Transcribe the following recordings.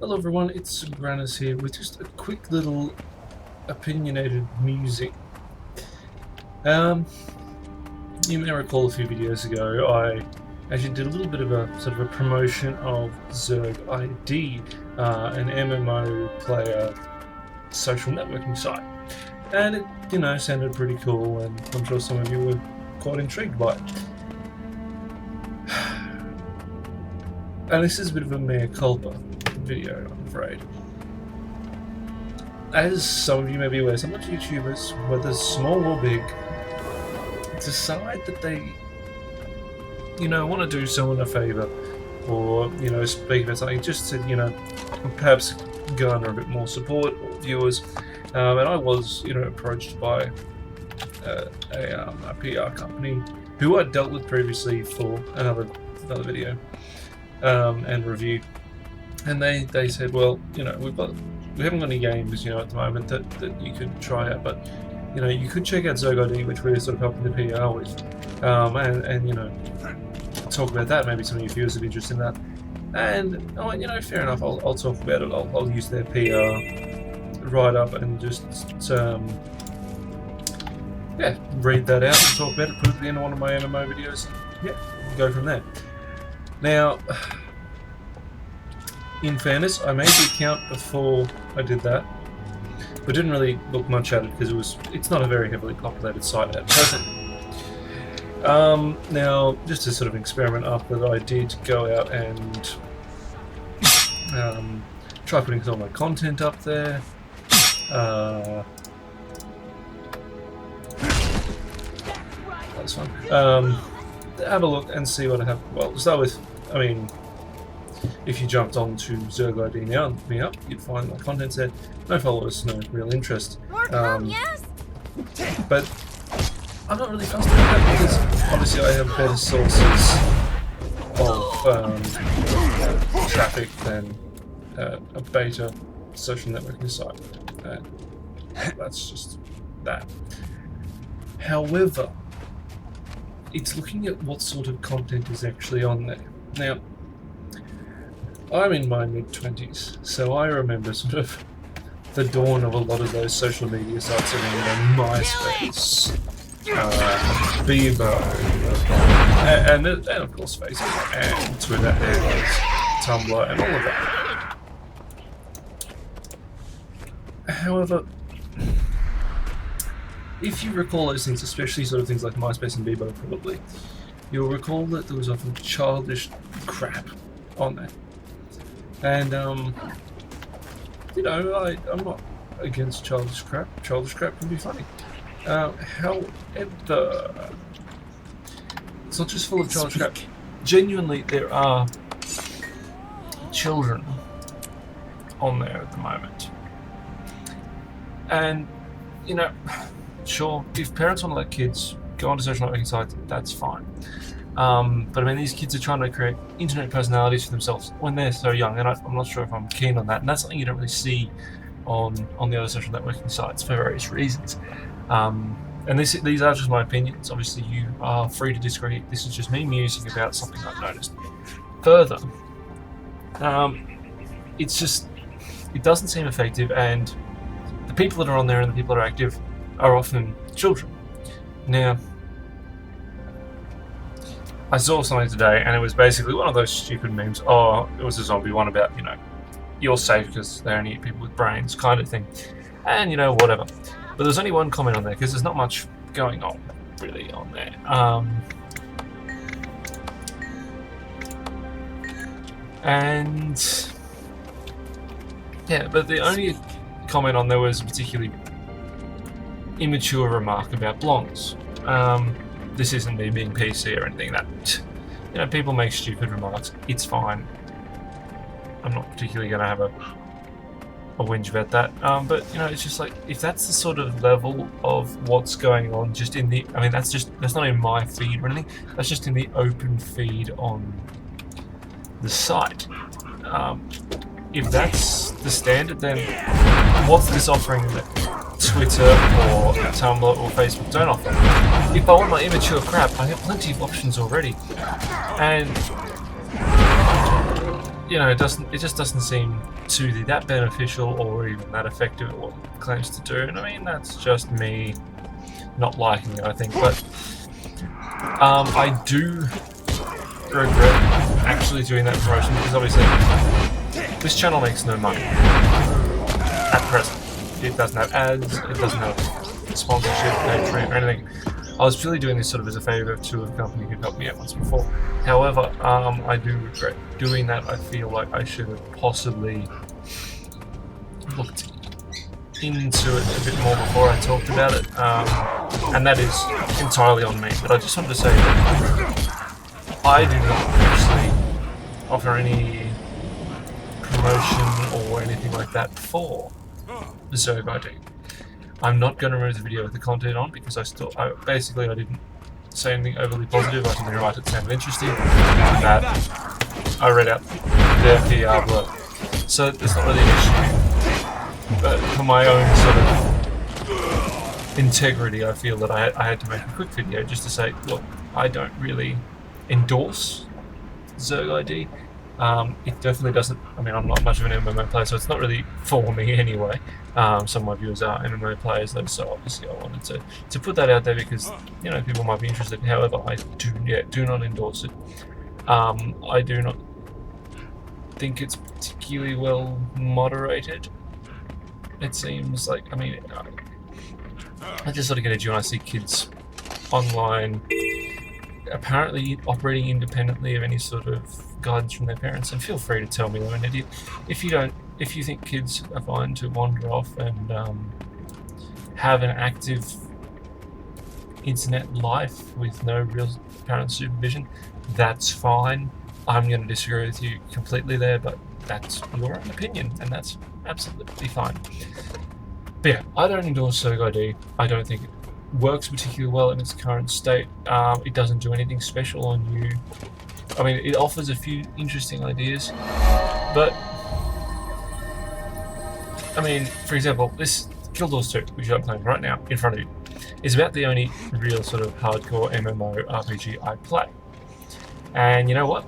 Hello everyone, it's Granis here with just a quick little opinionated musing. You may recall a few videos ago I actually did a little bit of a sort of a promotion of ZergID, an MMO player social networking site. And it, sounded pretty cool, and I'm sure some of you were quite intrigued by it. And this is a bit of a Mea Culpa video, I'm afraid. As some of you may be aware, some of YouTubers, whether small or big, decide that they, want to do someone a favour, or, speak about something just to, perhaps garner a bit more support or viewers. And I was, approached by a PR company who I'd dealt with previously for another video and review. And they said, well, we haven't got any games, at the moment that you could try out, but you could check out ZergID, which we're sort of helping the PR with, and talk about that. Maybe some of your viewers would be interested in that. And I went, fair enough. I'll talk about it. I'll use their PR write up and just read that out and talk about it. Put it at the end of one of my MMO videos. And, go from there. Now, in fairness, I made the account before I did that, but didn't really look much at it because it's not a very heavily populated site at present. Now, just to sort of experiment after that, I did go out and try putting some of my content up there. That was fun. Have a look and see what I have. Well, to start with, if you jumped onto ZergID now and looked me up, you'd find my content's there. No followers, no real interest. But I'm not really fussed about that because obviously I have better sources of traffic than a beta social networking site. That's just that. However, it's looking at what sort of content is actually on there. Now, I'm in my mid-20s, so I remember sort of the dawn of a lot of those social media sites around MySpace, Bebo, and of course Facebook, and Twitter, and Tumblr, and all of that. However, if you recall those things, especially sort of things like MySpace and Bebo probably, you'll recall that there was often childish crap on there. And, I'm not against childish crap. Childish crap can be funny. However, it's not just full of childish crap. Genuinely, there are children on there at the moment. And, sure, if parents want to let kids go onto social networking sites, that's fine. But these kids are trying to create internet personalities for themselves when they're so young, and I'm not sure if I'm keen on that. And that's something you don't really see on the other social networking sites for various reasons. And these are just my opinions. Obviously, you are free to disagree. This is just me musing about something I've noticed. Further, it doesn't seem effective, and the people that are on there and the people that are active are often children. Now, I saw something today, and it was basically one of those stupid memes. Oh, it was a zombie one about, you're safe because they only eat people with brains kind of thing. And, whatever. But there's only one comment on there because there's not much going on, really, on there. But the only comment on there was a particularly immature remark about blondes. This isn't me being PC or anything. That people make stupid remarks. It's fine. I'm not particularly going to have a whinge about that. But it's just like, if that's the sort of level of what's going on, just in the, that's not in my feed or anything. That's just in the open feed on the site. If that's the standard, then what's this offering that Twitter or Tumblr or Facebook don't offer? If I want my immature crap, I have plenty of options already. And you know, it just doesn't seem to be that beneficial or even that effective at what it claims to do. And I mean, that's just me not liking it, I think. But I do regret actually doing that promotion because obviously this channel makes no money at present. It doesn't have ads, it doesn't have sponsorship, Patreon, or anything. I was purely doing this sort of as a favour to a company who helped me out once before. However, I do regret doing that. I feel like I should have possibly looked into it a bit more before I talked about it, and that is entirely on me. But I just wanted to say that I do not actually offer any promotion or anything like that for the ZergID. I'm not going to remove the video with the content on because I basically didn't say anything overly positive. I didn't write it sounded interesting. That I read out their PR blurb, so it's not really an issue. But for my own sort of integrity, I feel that I had to make a quick video just to say, look, I don't really endorse ZergID. It definitely doesn't. I mean, I'm not much of an MMO player, so it's not really for me anyway. Some of my viewers are MMO players, though, so obviously I wanted to put that out there because, you know, people might be interested. However, I do not endorse it. I do not think it's particularly well moderated. It seems like, I mean, I just sort of get a view when I see kids online apparently operating independently of any sort of guidance from their parents, and feel free to tell me I'm an idiot. If you think kids are fine to wander off and have an active internet life with no real parent supervision, that's fine. I'm going to disagree with you completely there, but that's your own opinion, and that's absolutely fine. But yeah, I don't endorse ZergID. I don't think it works particularly well in its current state. It doesn't do anything special on you. I mean, it offers a few interesting ideas, but I mean, for example, this Kill Doors 2, which I'm playing right now in front of you, is about the only real sort of hardcore MMO RPG I play. And you know what?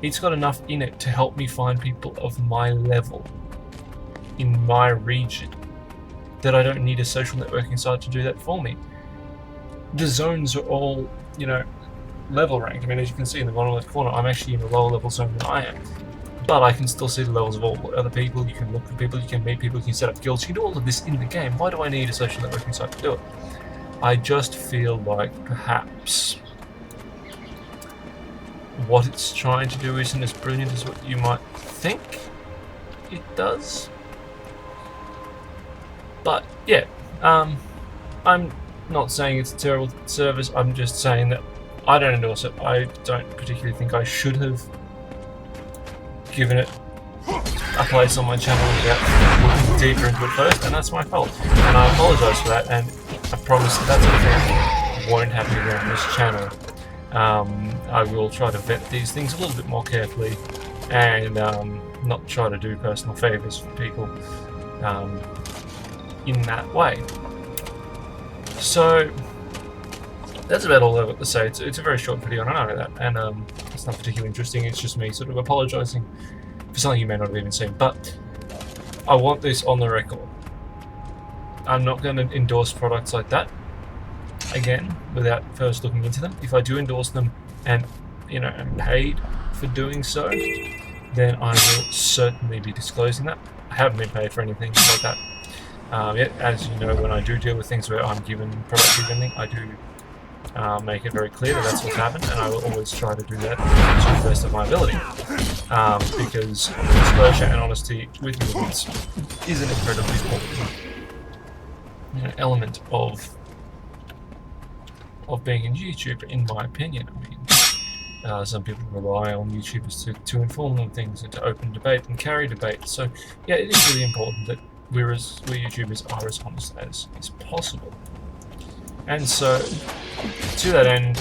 It's got enough in it to help me find people of my level in my region that I don't need a social networking site to do that for me. The zones are all, you know, level ranked. I mean, as you can see in the bottom left corner, I'm actually in a lower level zone than I am. But I can still see the levels of all other people. You can look for people, you can meet people, you can set up guilds. You can do all of this in the game. Why do I need a social networking site to do it? I just feel like perhaps what it's trying to do isn't as brilliant as what you might think it does. But yeah, I'm not saying it's a terrible service. I'm just saying that I don't endorse it. I don't particularly think I should have given it a place on my channel without looking deeper into it first, and that's my fault. And I apologise for that, and I promise that sort of thing won't happen again on this channel. I will try to vet these things a little bit more carefully and not try to do personal favours for people in that way. So that's about all I've got to say. It's a very short video, and I know that, and it's not particularly interesting. It's just me sort of apologising for something you may not have even seen, but I want this on the record. I'm not going to endorse products like that again without first looking into them. If I do endorse them and, you know, am paid for doing so, then I will certainly be disclosing that. I haven't been paid for anything like that yet. As you know, when I do deal with things where I'm given products or anything, I do make it very clear that that's what's happened, and I will always try to do that to the best of my ability, because disclosure and honesty with movements is an incredibly important, you know, element of being a YouTuber, in my opinion. I mean, some people rely on YouTubers to inform them things and to open debate and carry debate. So yeah, it is really important that we YouTubers are as honest as is possible. And so, to that end,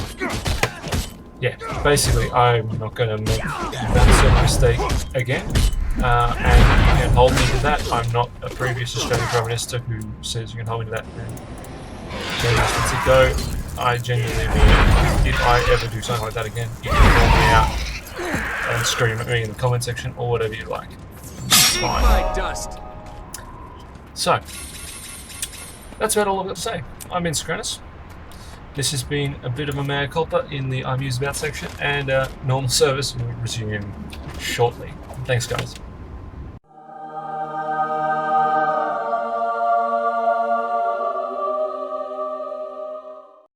yeah, basically I'm not going to make that sort of mistake again, and you can hold me to that. I'm not a previous Australian Prime Minister who says you can hold me to that. Just to go, I genuinely mean it. If I ever do something like that again, you can call me out and scream at me in the comment section or whatever you like. Fine. My dust. So, that's about all I've got to say. I'm Vince Scranus. This has been a bit of a mea culpa in the Muse About section, and normal service will resume shortly. Thanks, guys.